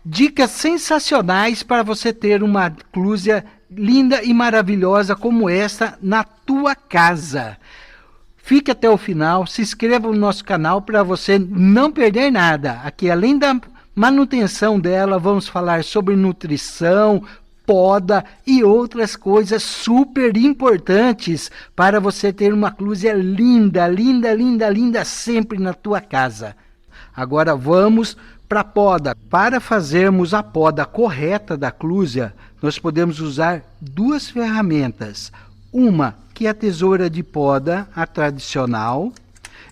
Dicas sensacionais para você ter uma clúzia linda e maravilhosa como esta na tua casa. Fique até o final, se inscreva no nosso canal para você não perder nada. Aqui, além da manutenção dela, vamos falar sobre nutrição, poda e outras coisas super importantes para você ter uma clúzia linda, linda, linda, linda sempre na tua casa. Agora vamos para a poda. Para fazermos a poda correta da clúzia, nós podemos usar duas ferramentas. Uma que é a tesoura de poda, a tradicional,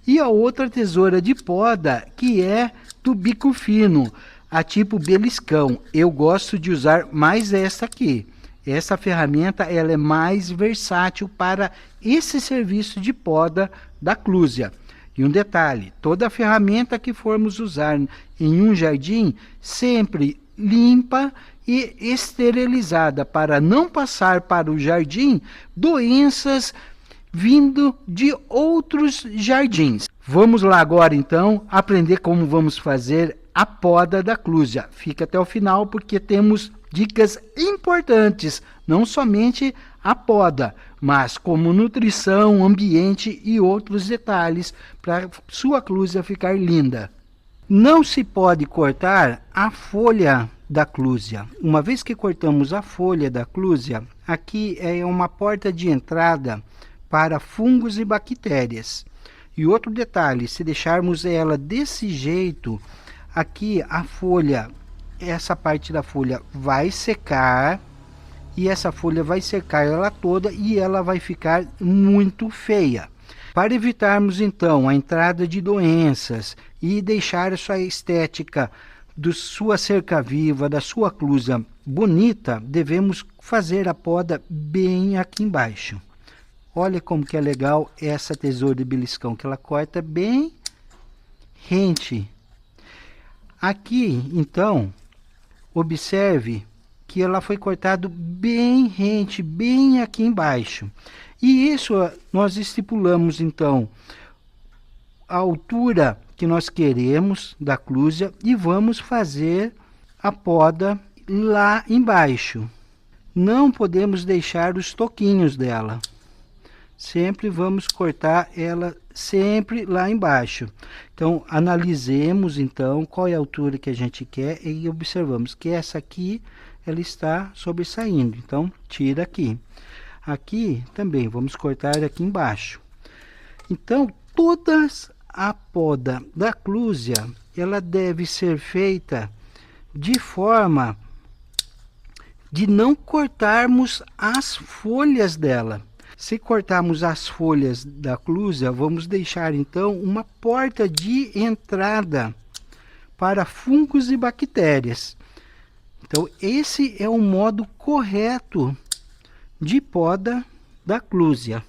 e a outra tesoura de poda que é do bico fino, a tipo beliscão. Eu gosto de usar mais esta aqui. Essa ferramenta ela é mais versátil para esse serviço de poda da clúzia. E um detalhe, toda ferramenta que formos usar em um jardim, sempre limpa e esterilizada, para não passar para o jardim doenças vindo de outros jardins. Vamos lá agora então aprender como vamos fazer a poda da clúzia. Fica até o final porque temos dicas importantes, não somente a poda, mas como nutrição, ambiente e outros detalhes para sua clúzia ficar linda. Não se pode cortar a folha da clúzia. Uma vez que cortamos a folha da clúzia, aqui é uma porta de entrada para fungos e bactérias. E outro detalhe, se deixarmos ela desse jeito, aqui a folha, essa parte da folha vai secar, e essa folha vai secar ela toda e ela vai ficar muito feia. Para evitarmos então a entrada de doenças e deixar a sua estética da sua cerca viva, da sua clúzia bonita, devemos fazer a poda bem aqui embaixo. Olha como que é legal essa tesoura de beliscão, que ela corta bem rente. Aqui, então, observe que ela foi cortado bem rente, bem aqui embaixo. E isso nós estipulamos, então, a altura que nós queremos da clúzia e vamos fazer a poda lá embaixo. Não podemos deixar os toquinhos dela. Sempre vamos cortar ela sempre lá embaixo. Então, analisemos então qual é a altura que a gente quer e observamos que essa aqui ela está sobressaindo. Então, tira aqui. Aqui também vamos cortar aqui embaixo. Então, toda a poda da clúzia, ela deve ser feita de forma de não cortarmos as folhas dela. Se cortarmos as folhas da clúzia, vamos deixar então uma porta de entrada para fungos e bactérias. Então, esse é o modo correto de poda da clúzia.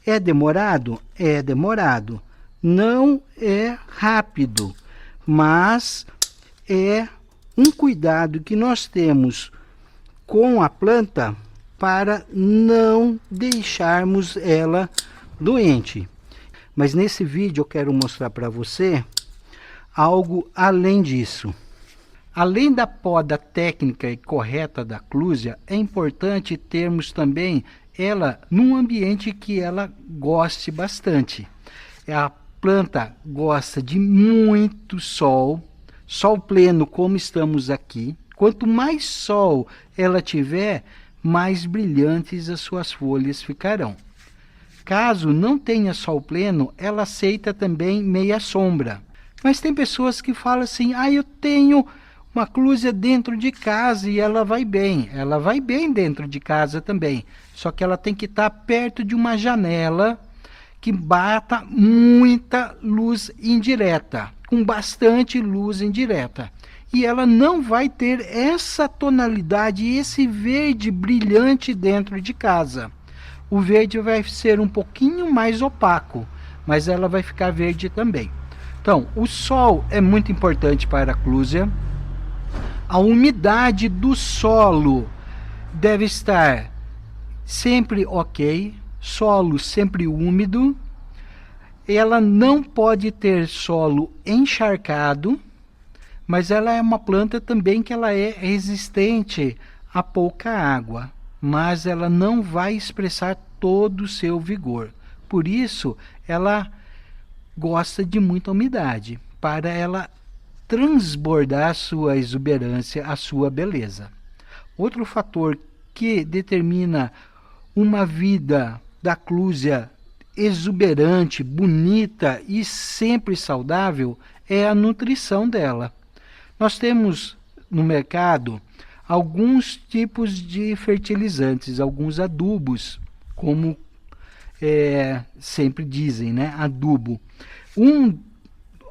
É demorado? É demorado. Não é rápido, mas é um cuidado que nós temos com a planta para não deixarmos ela doente. Mas nesse vídeo eu quero mostrar para você algo além disso. Além da poda técnica e correta da clúzia, é importante termos também ela num ambiente que ela goste bastante. A planta gosta de muito sol, sol pleno como estamos aqui. Quanto mais sol ela tiver, mais brilhantes as suas folhas ficarão. Caso não tenha sol pleno, ela aceita também meia sombra. Mas tem pessoas que falam assim, eu tenho uma clúzia dentro de casa e ela vai bem. Ela vai bem dentro de casa também, só que ela tem que estar perto de uma janela que bata muita luz indireta, com bastante luz indireta. E ela não vai ter essa tonalidade, esse verde brilhante dentro de casa. O verde vai ser um pouquinho mais opaco, mas ela vai ficar verde também. Então, o sol é muito importante para a clúzia. A umidade do solo deve estar sempre ok, solo sempre úmido. Ela não pode ter solo encharcado, mas ela é uma planta também que ela é resistente a pouca água, mas ela não vai expressar todo o seu vigor. Por isso, ela gosta de muita umidade, para ela transbordar a sua exuberância, a sua beleza. Outro fator que determina uma vida da clúzia exuberante, bonita e sempre saudável é a nutrição dela. Nós temos no mercado alguns tipos de fertilizantes, alguns adubos, como sempre dizem, né? Adubo. Um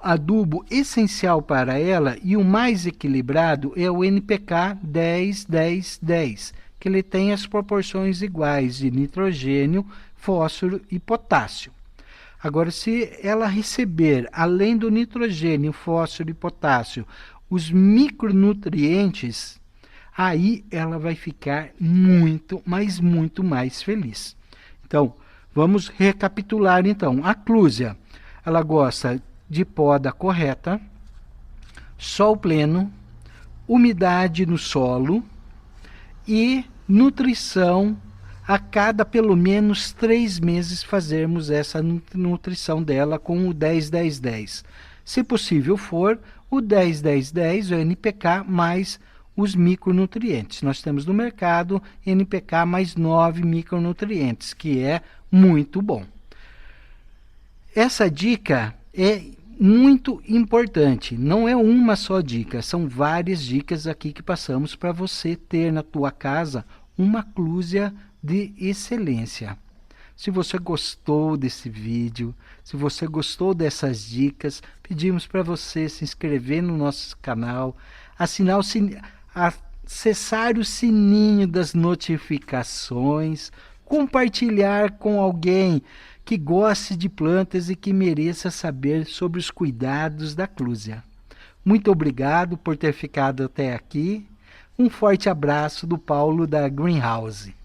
adubo essencial para ela e o mais equilibrado é o NPK 10-10-10, que ele tem as proporções iguais de nitrogênio, fósforo e potássio. Agora, se ela receber, além do nitrogênio, fósforo e potássio, os micronutrientes, aí ela vai ficar muito, mas muito mais feliz. Então, vamos recapitular então. A clúzia, ela gosta de poda correta, sol pleno, umidade no solo e nutrição a cada pelo menos 3 meses fazermos essa nutrição dela com o 10-10-10. Se possível for, o 10-10-10, o NPK, mais os micronutrientes. Nós temos no mercado NPK mais 9 micronutrientes, que é muito bom. Essa dica é muito importante, não é uma só dica, são várias dicas aqui que passamos para você ter na tua casa uma clúzia de excelência. Se você gostou desse vídeo, se você gostou dessas dicas, pedimos para você se inscrever no nosso canal, assinar o sininho, acessar o sininho das notificações, compartilhar com alguém que goste de plantas e que mereça saber sobre os cuidados da clúzia. Muito obrigado por ter ficado até aqui. Um forte abraço do Paulo da Greenhouse.